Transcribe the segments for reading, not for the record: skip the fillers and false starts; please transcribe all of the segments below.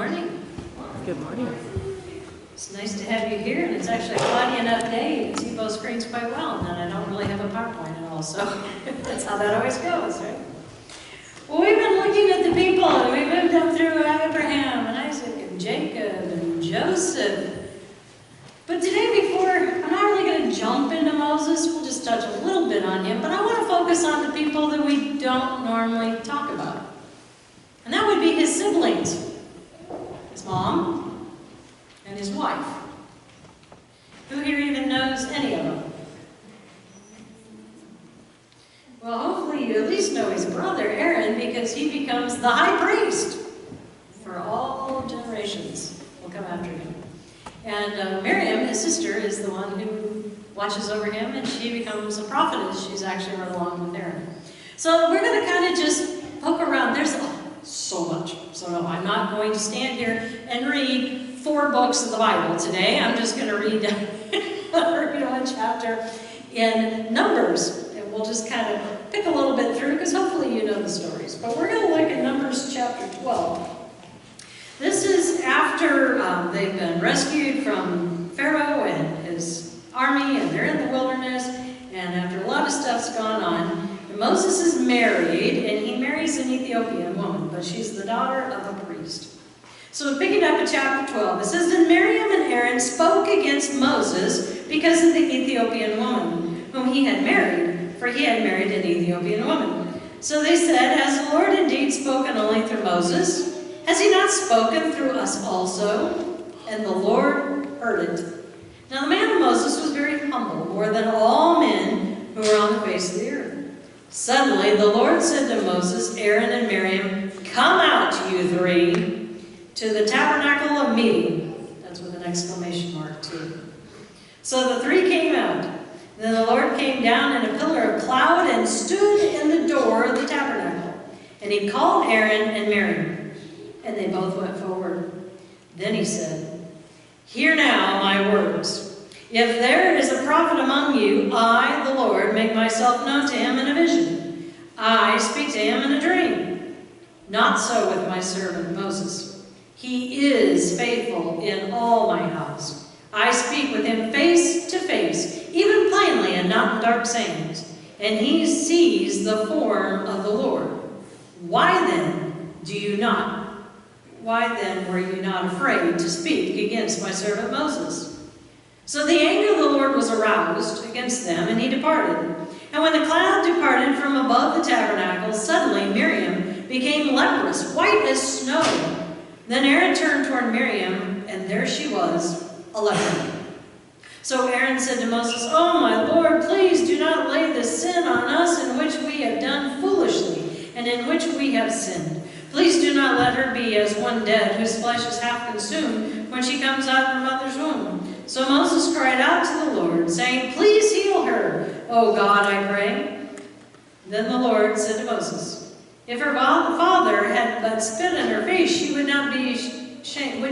morning. Good morning. It's nice to have you here, and it's actually a cloudy enough day. You can see both screens quite well, and I don't really have a PowerPoint at all, so that's how that always goes, right? Well, we've been looking at the people, and we moved up through Abraham, and Isaac, and Jacob, and Joseph. But today, I'm not really going to jump into Moses. We'll just touch a little bit on him, but I want to focus on the people that we don't normally talk about. And that would be his siblings. His mom, and his wife. Who here even knows any of them? Well, hopefully you at least know his brother, Aaron, because he becomes the high priest for all generations will come after him. And Miriam, his sister, is the one who watches over him, and she becomes a prophetess. She's actually right along with Aaron. So we're going to kind of just poke around. There's so much. So no, I'm not going to stand here and read 4 books of the Bible today. I'm just going to read one chapter in Numbers. And we'll just kind of pick a little bit through, because hopefully you know the stories. But we're going to look at Numbers chapter 12. This is after they've been rescued from Pharaoh and his army, and they're in the wilderness, and after a lot of stuff's gone on, Moses is married, and he marries an Ethiopian woman, but she's the daughter of a priest. So picking up at chapter 12, it says, "Then Miriam and Aaron spoke against Moses because of the Ethiopian woman whom he had married, for he had married an Ethiopian woman. So they said, 'Has the Lord indeed spoken only through Moses? Has he not spoken through us also?' And the Lord heard it. Now the man of Moses was very humble, more than all men who were on the face of the earth. Suddenly the Lord said to Moses, Aaron, and Miriam, 'Come out, you 3, to the tabernacle of meeting.'" That's with an exclamation mark too. So the 3 came out. Then the Lord came down in a pillar of cloud and stood in the door of the tabernacle. And he called Aaron and Miriam, and they both went forward. Then he said, "Hear now my words. If there is a prophet among you, I, the Lord, make myself known to him in a vision. I speak to him in a dream. Not so with my servant Moses. He is faithful in all my house. I speak with him face to face, even plainly and not in dark sayings. And he sees the form of the Lord. Why then were you not afraid to speak against my servant Moses?" So the anger of the Lord was aroused against them, and he departed. And when the cloud departed from above the tabernacle, suddenly Miriam became leprous, white as snow. Then Aaron turned toward Miriam, and there she was, a leper. So Aaron said to Moses, "Oh, my Lord, please do not lay this sin on us in which we have done foolishly, and in which we have sinned. Please do not let her be as one dead, whose flesh is half consumed when she comes out of her mother's womb." So Moses cried out to the Lord, saying, "Please heal her, O God, I pray." Then the Lord said to Moses, "If her father had but spit in her face, would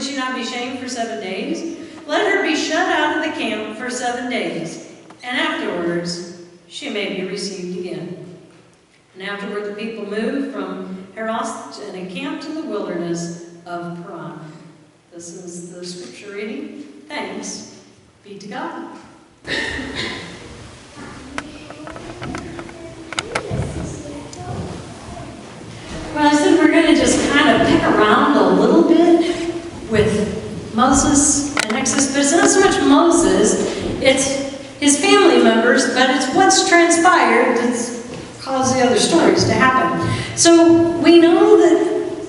she not be shamed for 7 days? Let her be shut out of the camp for 7 days, and afterwards she may be received again." And afterward the people moved from Heroth and encamped in the wilderness of Paran. This is the scripture reading. Thanks be to God. Well, I said we're going to just kind of pick around a little bit with Moses and Exodus, but it's not so much Moses, it's his family members, but it's what's transpired that's caused the other stories to happen. So we know that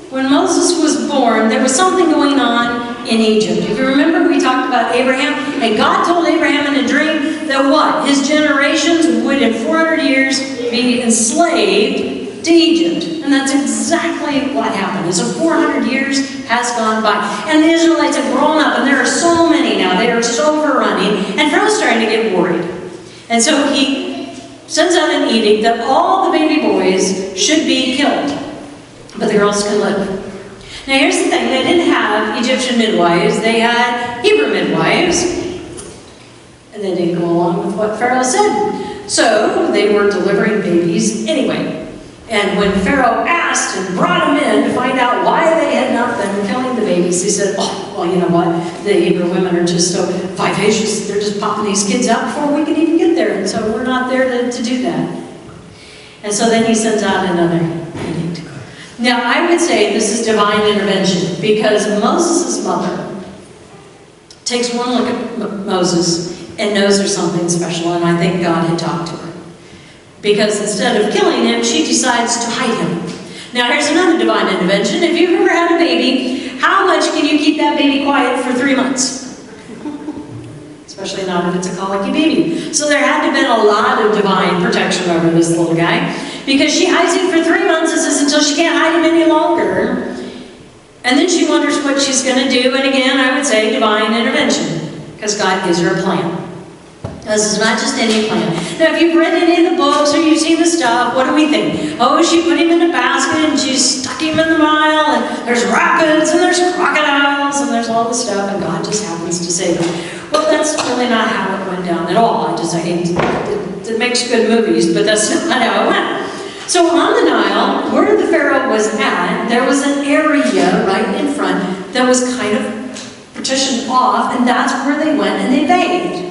when Moses was born, there was something going on in Egypt. If you remember, we talked about Abraham, and God told Abraham in a dream that what? His generations would in 400 years be enslaved to Egypt. And that's exactly what happened. So 400 years has gone by. And the Israelites have grown up, and there are so many now. They are just overrunning. And Pharaoh's starting to get worried. And so he sends out an edict that all the baby boys should be killed. But the girls can live. Now here's the thing, they didn't have Egyptian midwives, they had Hebrew midwives, and they didn't go along with what Pharaoh said. So they were delivering babies anyway. And when Pharaoh asked and brought them in to find out why they had not been killing the babies. He said, oh, well, you know what? The Hebrew women are just so vivacious. They're just popping these kids out before we can even get there. And so we're not there to do that. And so then he sends out another edict. Now, I would say this is divine intervention because Moses' mother takes one look at Moses and knows there's something special, and I think God had talked to her. Because instead of killing him, she decides to hide him. Now, here's another divine intervention. If you've ever had a baby, how much can you keep that baby quiet for 3 months? Especially not if it's a colicky baby. So there had to have been a lot of divine protection over this little guy, because she hides him for 3 months, it says, until she can't hide him any longer. And then she wonders what she's going to do, and again, I would say divine intervention, because God gives her a plan. This is not just any plan. Now, if you've read any of the books or you've seen the stuff, what do we think? Oh, she put him in a basket and she stuck him in the Nile, and there's rapids and there's crocodiles and there's all this stuff, and God just happens to save him. Well, that's really not how it went down at all. It makes good movies, but that's not how it went. So on the Nile, where the Pharaoh was at, there was an area right in front that was kind of partitioned off, and that's where they went and they bathed.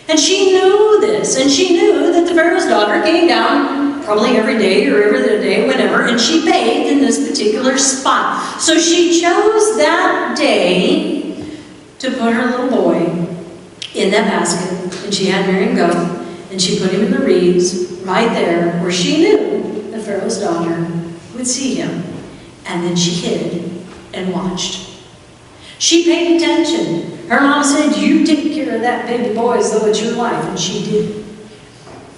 And she knew this, and she knew that the Pharaoh's daughter came down probably every day or every other day, whenever, and she bathed in this particular spot. So she chose that day to put her little boy in that basket, and she had Miriam go, and she put him in the reeds right there where she knew the Pharaoh's daughter would see him. And then she hid and watched. She paid attention. Her mom said, you take care of that baby boy as though it's your life, and she did.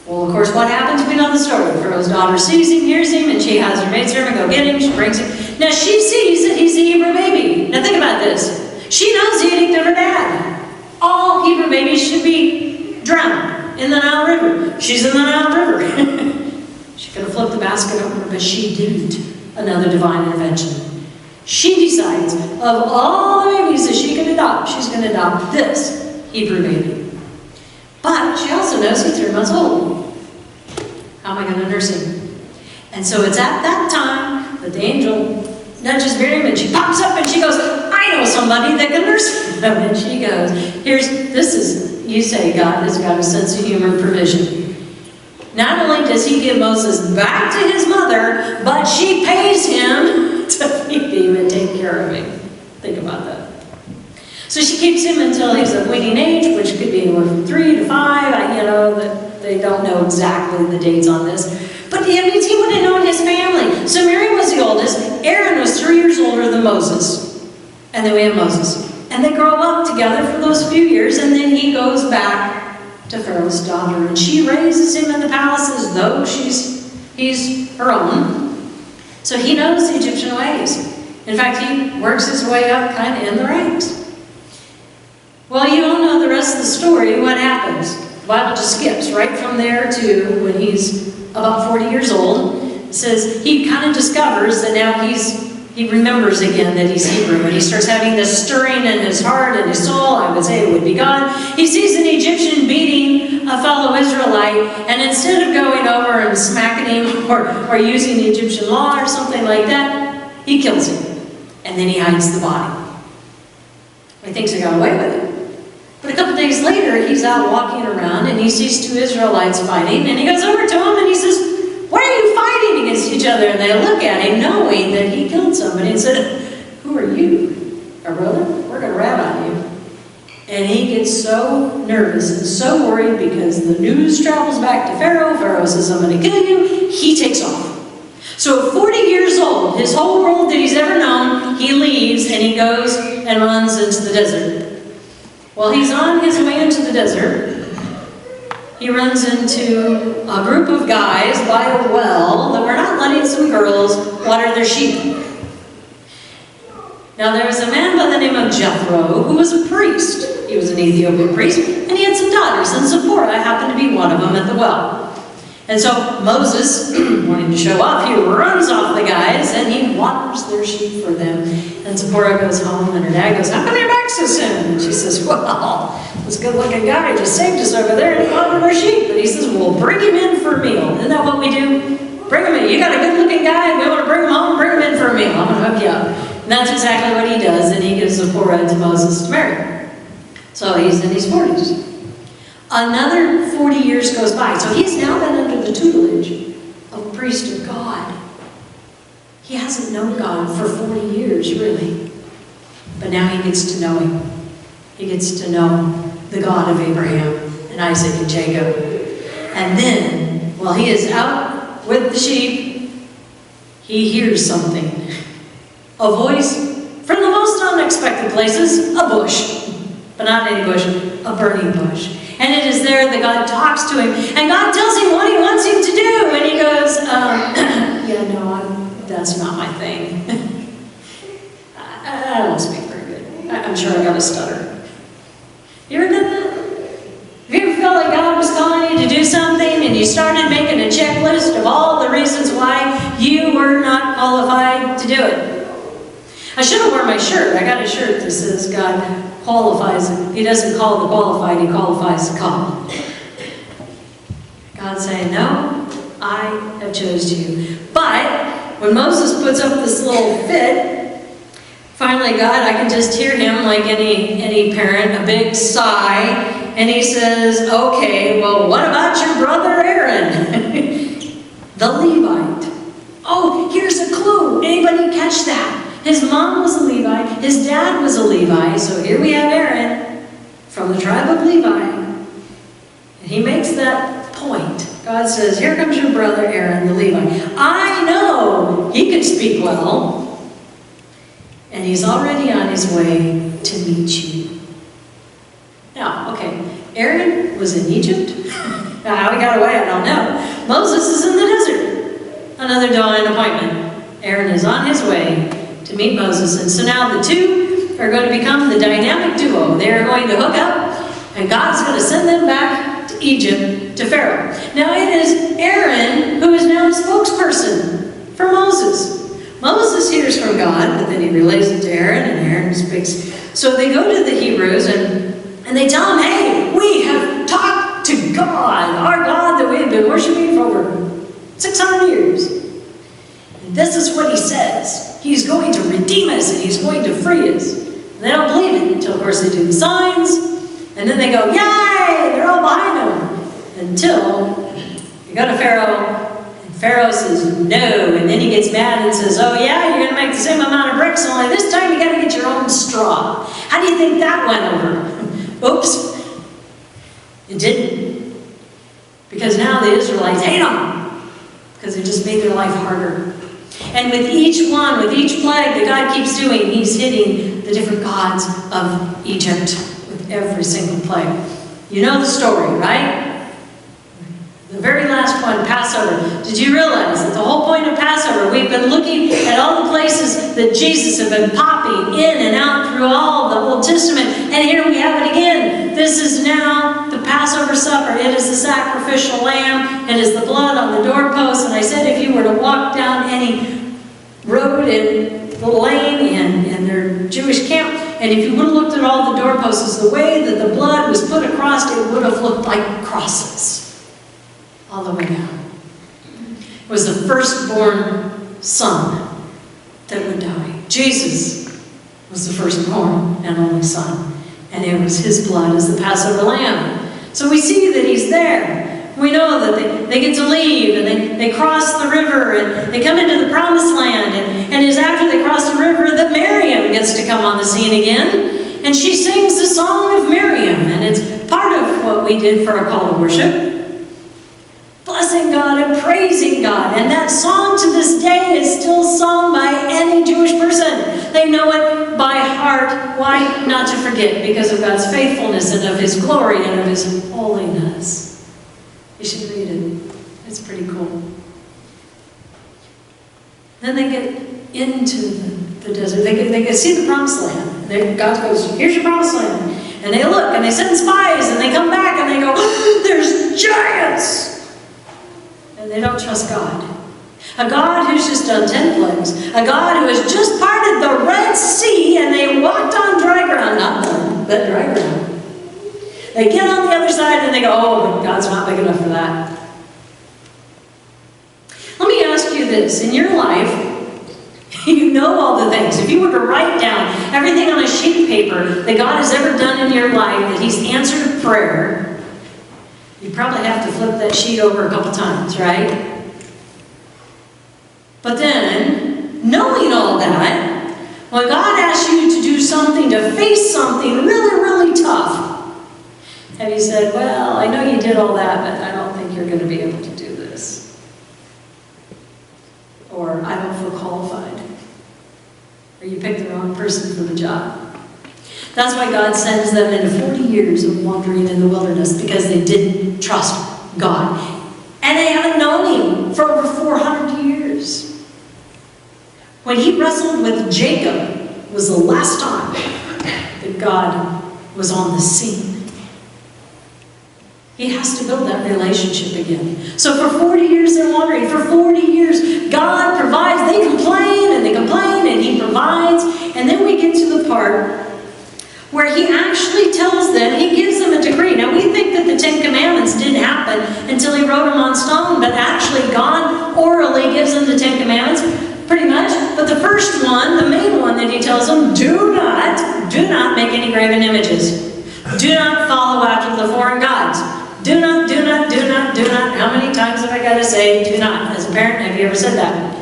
Well, of course, what happens? We know the story. The Pharaoh's daughter sees him, hears him, and she has her maid servant go get him. She brings him. Now, she sees that he's a Hebrew baby. Now, think about this. She knows the edict of her dad. All Hebrew babies should be drowned in the Nile River. She's in the Nile River. She could have flipped the basket over, but she didn't. Another divine intervention. She decides, of all the babies that she can adopt, she's going to adopt this Hebrew baby. But she also knows he's 3 months old. How am I going to nurse him? And so it's at that time that the angel nudges Miriam, and she pops up and she goes, I know somebody that can nurse him. And she goes, you say God has got a sense of humor and provision. Not only does he give Moses back to his mother, but she pays him to feed him and take care of him. Think about that. So she keeps him until he's of weaning age, which could be anywhere from 3 to 5. That they don't know exactly the dates on this. But it means he would have known his family. So Miriam was the oldest. Aaron was 3 years older than Moses. And then we have Moses. And they grow up together for those few years, and then he goes back to Pharaoh's daughter. And she raises him in the palace as though he's her own. So he knows the Egyptian ways. In fact, he works his way up kind of in the ranks. Well, you all know the rest of the story. What happens? The Bible just skips right from there to when he's about 40 years old. It says he kind of discovers that now he remembers again that he's Hebrew, and he starts having this stirring in his heart and his soul. I would say it would be God. He sees an Egyptian beating a fellow Israelite, and instead of going over and smacking him or using the Egyptian law or something like that, he kills him, and then he hides the body. He thinks he got away with it. But a couple days later, he's out walking around, and he sees 2 Israelites fighting, and he goes over to them, and he says, why are you fighting against each other? And they look at him, knowing that he killed somebody, and said, who are you? Our brother? We're going to rat on you. And he gets so nervous and so worried because the news travels back to Pharaoh. Pharaoh says, I'm going to kill you. He takes off. So at 40 years old, his whole world that he's ever known, he leaves and he goes and runs into the desert. While he's on his way into the desert, he runs into a group of guys by a well that were not letting some girls water their sheep. Now there was a man by the name of Jethro who was a priest. He was an Ethiopian priest, and he had some daughters, and Zipporah happened to be one of them at the well. And so Moses, wanting to show off, he runs off the guys and he waters their sheep for them. And Zipporah goes home and her dad goes, how come you're back so soon? And she says, well, this good-looking guy just saved us over there and he watered our sheep. But he says, well, bring him in for a meal. Isn't that what we do? Bring him in. You got a good-looking guy, we want to bring him home, bring him in for a meal. I'm going to hook you up. And that's exactly what he does, and he gives the Torah to Moses to marry. So he's in his 40s. Another 40 years goes by. So he's now been under the tutelage of a priest of God. He hasn't known God for 40 years, really. But now he gets to know him. He gets to know the God of Abraham and Isaac and Jacob. And then, while he is out with the sheep, he hears something. A voice from the most unexpected places, a bush. But not any bush, a burning bush. And it is there that God talks to him. And God tells him what he wants him to do. And he goes, yeah, no, that's not my thing. I don't speak very good. I'm sure I got a stutter. You ever done that? Have you ever felt like God was calling you to do something and you started making a checklist of all the reasons why you were not qualified to do it? I should have worn my shirt. I got a shirt that says God qualifies. He doesn't call the qualified, he qualifies the called. God's saying, no, I have chosen you. But when Moses puts up this little fit, finally God, I can just hear him like any parent, a big sigh, and he says, okay, well, what about your brother Aaron? The Levite. Oh, here's a clue. Anybody catch that? His mom was a Levite, his dad was a Levite, so here we have Aaron from the tribe of Levi. And he makes that point. God says, here comes your brother Aaron, the Levite. I know he can speak well, and he's already on his way to meet you. Now, okay, Aaron was in Egypt. Now, how he got away, I don't know. Moses is in the desert. Another divine appointment. Aaron is on his way to meet Moses. And so now the two are going to become the dynamic duo. They're going to hook up, and God's going to send them back to Egypt, to Pharaoh. Now it is Aaron who is now the spokesperson for Moses. Moses hears from God, but then he relays it to Aaron, and Aaron speaks. So they go to the Hebrews, and they tell him, hey, we have talked to God, our God that we have been worshiping for over 600 years. And this is what he says. He's going to redeem us, and he's going to free us. And they don't believe it until, of course, they do the signs. And then they go, yay! They're all behind him. Until they go to Pharaoh, and Pharaoh says no. And then he gets mad and says, oh yeah, you're going to make the same amount of bricks, only this time you got to get your own straw. How do you think that went over? Oops. It didn't. Because now the Israelites hate them. Because it just made their life harder. And with each one, with each plague that God keeps doing, he's hitting the different gods of Egypt with every single plague. You know the story, right? The very last one, Passover. Did you realize that the whole point of Passover, we've been looking at all the places that Jesus had been popping in and out through all the Old Testament. And here we have it again. This is now the Passover supper. It is the sacrificial lamb. It is the blood on the doorpost. And I said if you were to walk down any road in the lane in their Jewish camp, and if you would have looked at all the doorposts, the way that the blood was put across, it would have looked like crosses all the way down. It was the firstborn son that would die. Jesus was the firstborn and only son, and it was his blood as the Passover lamb. So we see that he's there. We know that they get to leave, and they cross the river, and they come into the promised land, and it's after they cross the river that Miriam gets to come on the scene again, and she sings the song of Miriam, and it's part of what we did for our call to worship. Blessing God and praising God, and that song to this day is still sung by any Jewish person. They know it by heart. Why not to forget? Because of God's faithfulness and of his glory and of his holiness. You should read it. It's pretty cool. Then they get into the desert. They get see the promised land. God goes, here's your promised land. And they look, and they send spies, and they come back, and they go, there's giants! And they don't trust God. A God who's just done 10 plagues. A God who has just parted the Red Sea, and they walked on dry ground. Not mud, but dry ground. They get on the other side and they go, oh, God's not big enough for that. Let me ask you this. In your life, You know all the things. If you were to write down everything on a sheet of paper that God has ever done in your life, that He's answered a prayer, you probably have to flip that sheet over a couple times, right? But then, knowing all that, when God asks you to do something, to face something really, really tough, have you said, well, I know you did all that, but I don't think you're going to be able to do this. Or, I don't feel qualified. Or you picked the wrong person for the job. That's why God sends them into 40 years of wandering in the wilderness, because they didn't trust God. And they haven't known Him for over 400 years. When He wrestled with Jacob was the last time that God was on the scene. He has to build that relationship again. So for 40 years they're wandering. For 40 years God provides. They complain and they complain and He provides. And then we get to the part where He actually tells them, He gives them a decree. Now we think that the Ten Commandments didn't happen until He wrote them on stone, but actually God orally gives them the Ten Commandments, pretty much. But the first one, the main one that He tells them, do not make any graven images. Do not follow after the foreign gods. Do not. How many times have I got to say do not? As a parent, have you ever said that?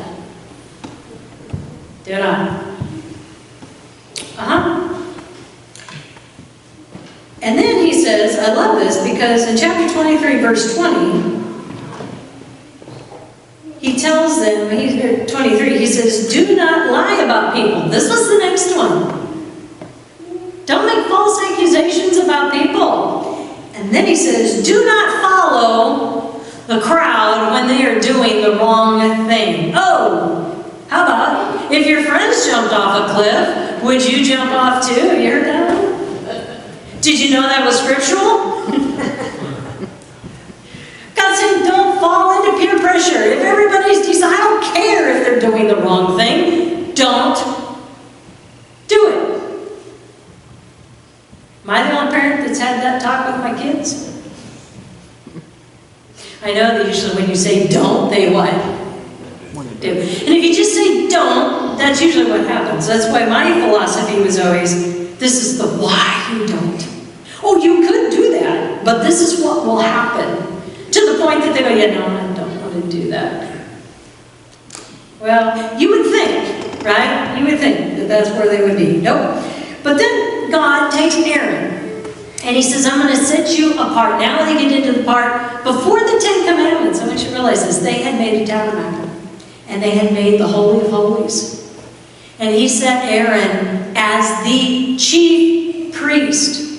Do not. And then He says, I love this, because in chapter 23, verse 20, He tells them, 23, He says, do not lie about people. This was the next one. Don't make false accusations about people. And then He says, do not follow the crowd when they are doing the wrong thing. Oh, how about if your friends jumped off a cliff, would you jump off too? Have you heard that one? Did you know that was scriptural? God said, don't fall into peer pressure. If everybody's deciding, I don't care if they're doing the wrong thing, don't do it. Am I the only parent that's had that talk with my kids? I know that usually when you say don't, they what? Do. And if you just say don't, that's usually what happens. That's why my philosophy was always, this is the why you don't. Oh, you could do that, but this is what will happen. To the point that they go, yeah, no, I don't want to do that. Well, you would think, right? You would think that that's where they would be. Nope. But then God takes Aaron, and He says, I'm going to set you apart. Now they get into the part before the Ten Commandments. I want you to realize this. They had made a tabernacle, and they had made the Holy of Holies. And He set Aaron as the chief priest.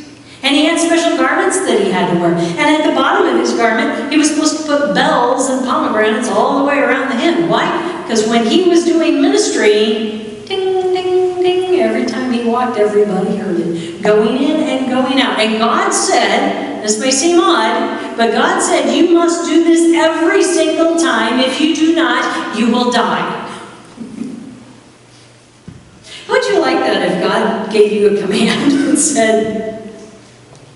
And he had special garments that he had to wear. And at the bottom of his garment, he was supposed to put bells and pomegranates all the way around the hem. Why? Because when he was doing ministry, ding, ding, ding, every time he walked, everybody heard it. Going in and going out. And God said, this may seem odd, but God said, you must do this every single time. If you do not, you will die. Would you like that if God gave you a command and said,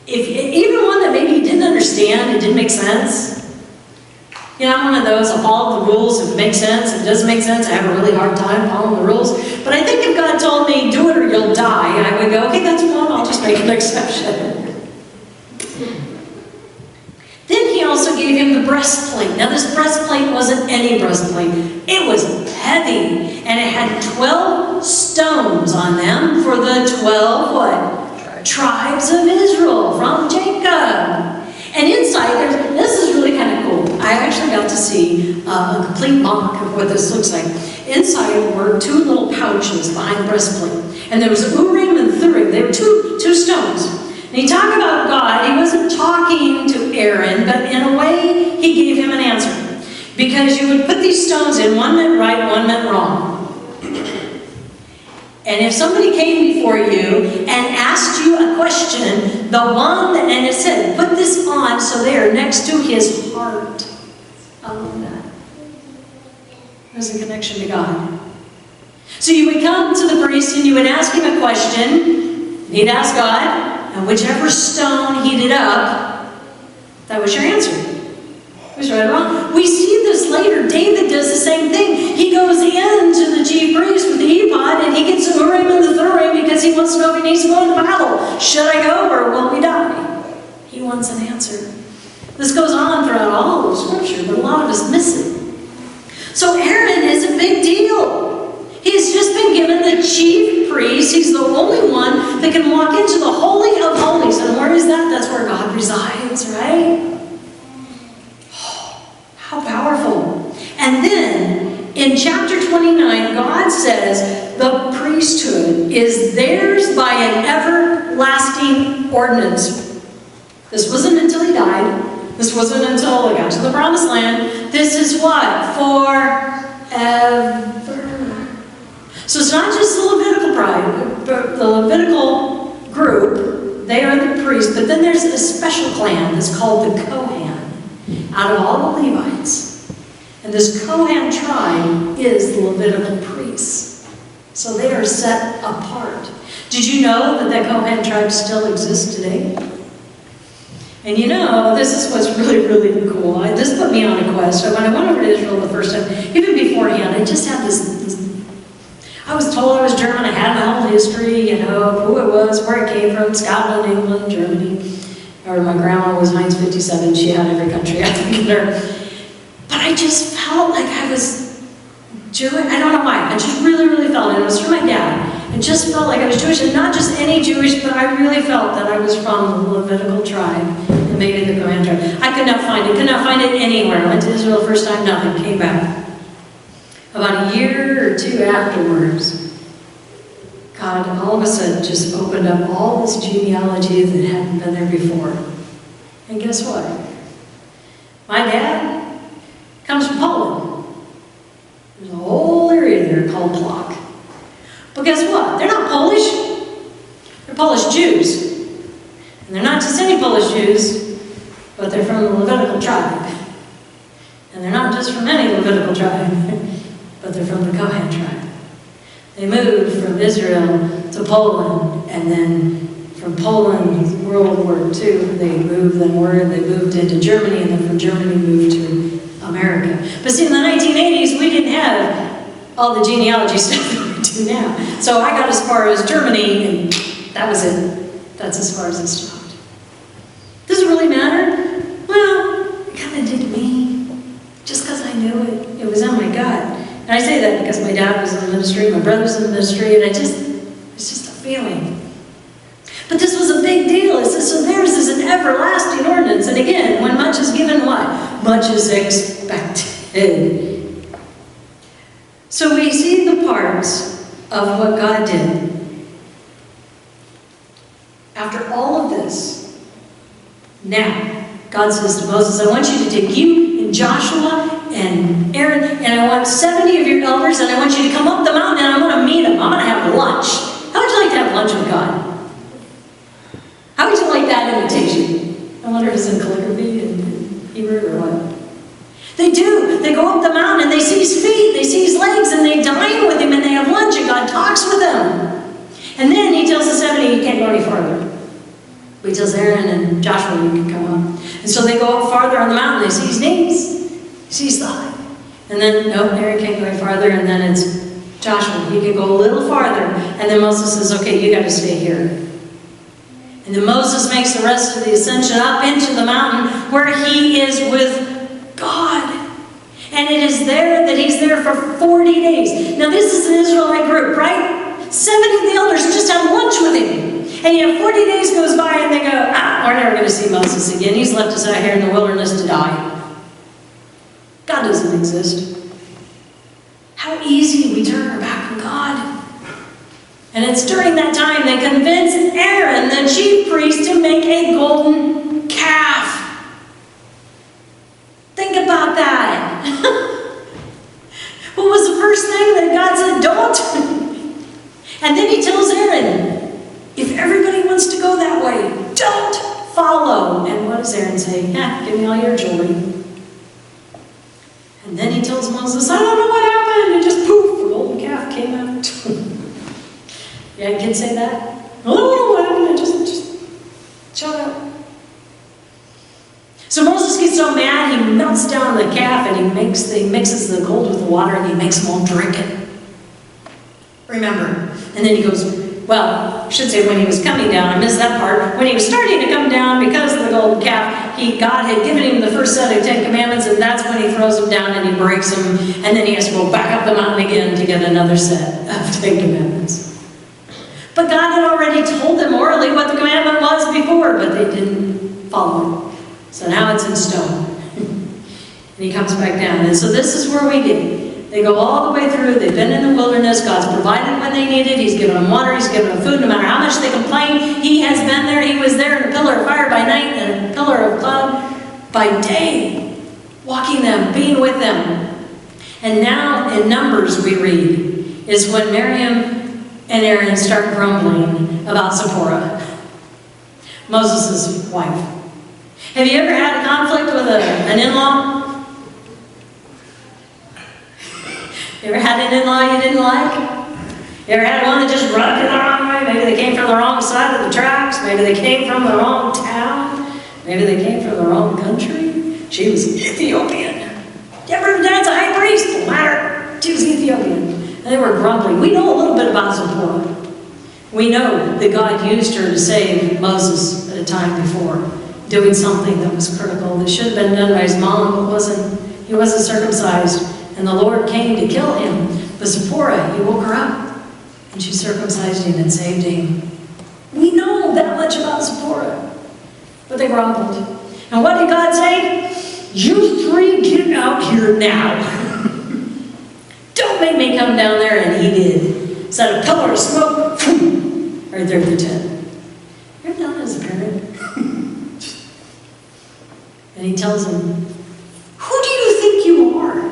even one that maybe you didn't understand, it didn't make sense? You know, I'm one of those, I'll follow the rules if it makes sense. If it doesn't make sense, I have a really hard time following the rules. But I think if God told me, do it or you'll die, I would go, okay, that's one, I'll just make an exception. Then He also gave him the breastplate. Now this breastplate wasn't any breastplate. It was heavy. And it had 12 stones on them for the 12 what? Tribes of Israel from Jacob. And inside, this is really kind of cool. I actually got to see a complete mock of what this looks like. Inside were two little pouches behind the breastplate. And there was Urim and Thummim. They were two stones. And He talked about God. He wasn't talking to Aaron, but in a way, He gave him an answer. Because you would put these stones in, one meant right, one meant wrong. And if somebody came before you and asked you a question, the one that, and it said, put this on so they are next to his heart. I love that. There's a connection to God. So you would come to the priest and you would ask him a question. He'd ask God, and whichever stone heated up, that was your answer. It was right or wrong. We see this later. David does the same thing. He goes into the chief chief priest with the ephod, and he gets the Urim and the Thummim because he wants to know if he needs to go into battle. Should I go or will we die? He wants an answer. This goes on throughout all of Scripture, but a lot of us miss it. So Aaron is a big deal. He's just been given the chief priest. He's the only one that can walk into the Holy of Holies. And where is that? That's where God resides, right? Oh, how powerful. And then in chapter 29, God says the priesthood is theirs by an everlasting ordinance. This wasn't until he died. This wasn't until he got to the promised land. This is what? Forever. So it's not just the Levitical the Levitical group. They are the priests. But then there's a special clan that's called the Kohan, out of all the Levites. And this Kohan tribe is the Levitical priests. So they are set apart. Did you know that that Kohan tribe still exists today? And you know, this is what's really, really cool. This put me on a quest. So when I went over to Israel the first time, even beforehand, I just had this I was told I was German. I had my whole history, you know, who it was, where it came from, Scotland, England, Germany. Or my grandma was Heinz 57. She had every country I think in her. But I just felt like I was Jewish. I don't know why. I just really, really felt it. It was from my dad. I just felt like I was Jewish, and not just any Jewish, but I really felt that I was from the Levitical tribe, and maybe the Kohan tribe. I could not find it. Could not find it anywhere. I went to Israel the first time, nothing. Came back. About a year or two afterwards, God all of a sudden just opened up all this genealogy that hadn't been there before. And guess what? My dad comes from Poland. There's a whole area there called Plok. But guess what? They're not Polish. They're Polish Jews. And they're not just any Polish Jews, but they're from the Levitical tribe. And they're not just from any Levitical tribe, but they're from the Kohan tribe. They moved from Israel to Poland, and then from Poland, World War II, they moved into Germany, and then from Germany moved to America. But see, in the 1980s, we didn't have all the genealogy stuff that we do now. So I got as far as Germany, and that was it. That's as far as it stopped. Does it really matter? Well, it kind of did to me. Just because I knew it. It was in my gut. And I say that because my dad was in the ministry, my brother's in the ministry, and it's just a feeling. But this was a big deal. It says, so theirs is an everlasting ordinance. And again, when much is given, what? Much is expected. So we see the parts of what God did. After all of this, now, God says to Moses, I want you to take you and Joshua and Aaron, and I want 70 of your elders, and I want you to come up the mountain, and I'm going to meet them. I'm going to have lunch. How would you like to have lunch with God? How would you like that invitation? I wonder if it's in calligraphy and Hebrew or what. They do. They go up the mountain, and they see his feet, they see his legs, and they dine with him, and they have lunch, and God talks with them. And then he tells the 70, you can't go any farther. But he tells Aaron and Joshua, you can come up. And so they go up farther on the mountain. They see his knees. He sees his thigh. And then, no, Aaron can't go any farther. And then it's Joshua. He can go a little farther. And then Moses says, okay, you got to stay here. And then Moses makes the rest of the ascension up into the mountain where he is with God. And it is there that he's there for 40 days. Now, this is an Israelite group, right? 70 of the elders just have lunch with him. And yet 40 days goes by and they go, we're never going to see Moses again. He's left us out here in the wilderness to die. God doesn't exist. How easy we turn our back on God. And it's during that time they convince Aaron, the chief priest, to make a golden calf. Think about that. What was the first thing that God said, don't? And then he tells Aaron, if everybody wants to go that way, don't follow. And what does Aaron say? Give me all your jewelry. And then he tells Moses, I don't know what happened. And just poof, the golden calf came out. Yeah, kids say that? I don't know what happened. It just showed up. So Moses gets so mad, he melts down the calf and he mixes the gold with the water and he makes them all drink it. remember. And then he goes, well, I should say when he was coming down, I missed that part. When he was starting to come down, because of the golden calf, God had given him the first set of 10 commandments, and that's when he throws them down and he breaks them, and then he has to go back up the mountain again to get another set of 10 commandments. But God had already told them orally what the commandment was before, but they didn't follow it. So now it's in stone. And he comes back down. And so this is where we get. They go all the way through. They've been in the wilderness. God's provided when they need it. He's given them water. He's given them food. No matter how much they complain, he has been there. He was there in a pillar of fire by night and a pillar of cloud by day, walking them, being with them. And now in Numbers we read is when Miriam and Aaron start grumbling about Zipporah, Moses' wife. Have you ever had a conflict with an in-law? You ever had an in-law you didn't like? You ever had one that just rubbed you the wrong way? Maybe they came from the wrong side of the tracks. Maybe they came from the wrong town. Maybe they came from the wrong country. She was Ethiopian. You ever heard Dad's a high priest? No matter. She was Ethiopian. And they were grumbling. We know a little bit about Zipporah. We know that God used her to save Moses at a time before, doing something that was critical, that should have been done by his mom, but he wasn't circumcised. And the Lord came to kill him. But Zipporah, he woke her up. And she circumcised him and saved him. We know that much about Zipporah. But they grumbled. And what did God say? You three get out here now. Don't make me come down there. And he did. Set a pillar of smoke. Right there at the tent. You're done as a parent. And he tells them, who do you think you are?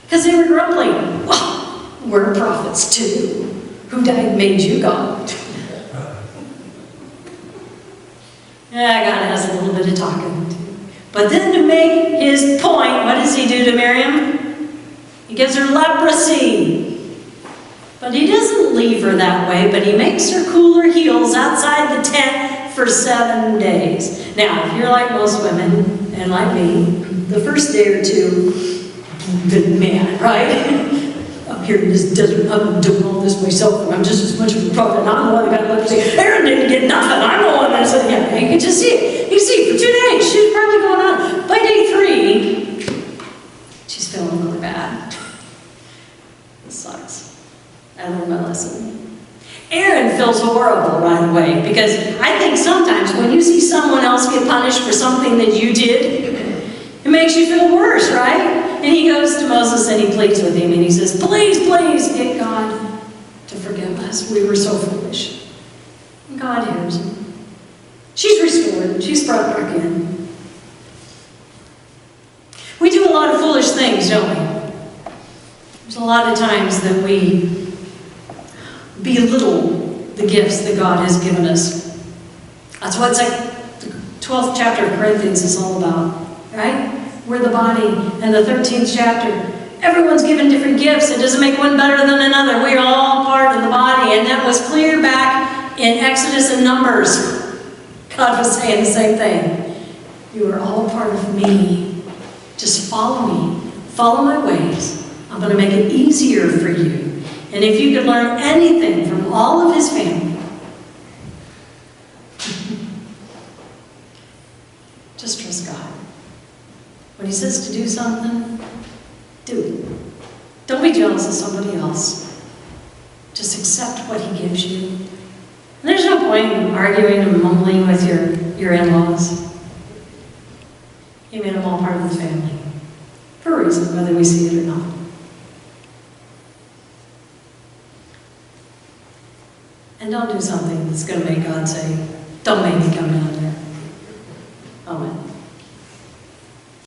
Because they were grumbling. Well, we're prophets too. Who died made you God. Yeah, God has a little bit of talking to. But then to make his point, what does he do to Miriam? He gives her leprosy. But he doesn't leave her that way, but he makes her cool her heels outside the tent for 7 days. Now, if you're like most women, and like me, the first day or two, good man, right? Up here in this desert, I'm doing all this myself, and I'm just as much of a prophet, and I'm the one that got leprosy. Aaron didn't get nothing, I'm the one that said, yeah, you can just see it. You see, for 2 days, she's probably going on. By day 3, she's feeling really bad. This sucks. I learned my lesson. Aaron feels horrible right away, because I think sometimes when you see someone else get punished for something that you did, it makes you feel worse, right? And he goes to Moses and he pleads with him and he says, please, please get God to forgive us. We were so foolish. And God hears him. She's restored. She's brought back in. We do a lot of foolish things, don't we? There's a lot of times that we belittle the gifts that God has given us. That's what the 12th chapter of Corinthians is all about. Right? We're the body. And the 13th chapter, everyone's given different gifts. It doesn't make one better than another. We are all part of the body. And that was clear back in Exodus and Numbers. God was saying the same thing. You are all part of me. Just follow me. Follow my ways. I'm going to make it easier for you. And if you could learn anything from all of his family, just trust God. When he says to do something, do it. Don't be jealous of somebody else. Just accept what he gives you. And there's no point in arguing and mumbling with your in-laws. He made them all part of the family. For a reason, whether we see it or not. And don't do something that's going to make God say, don't make me come down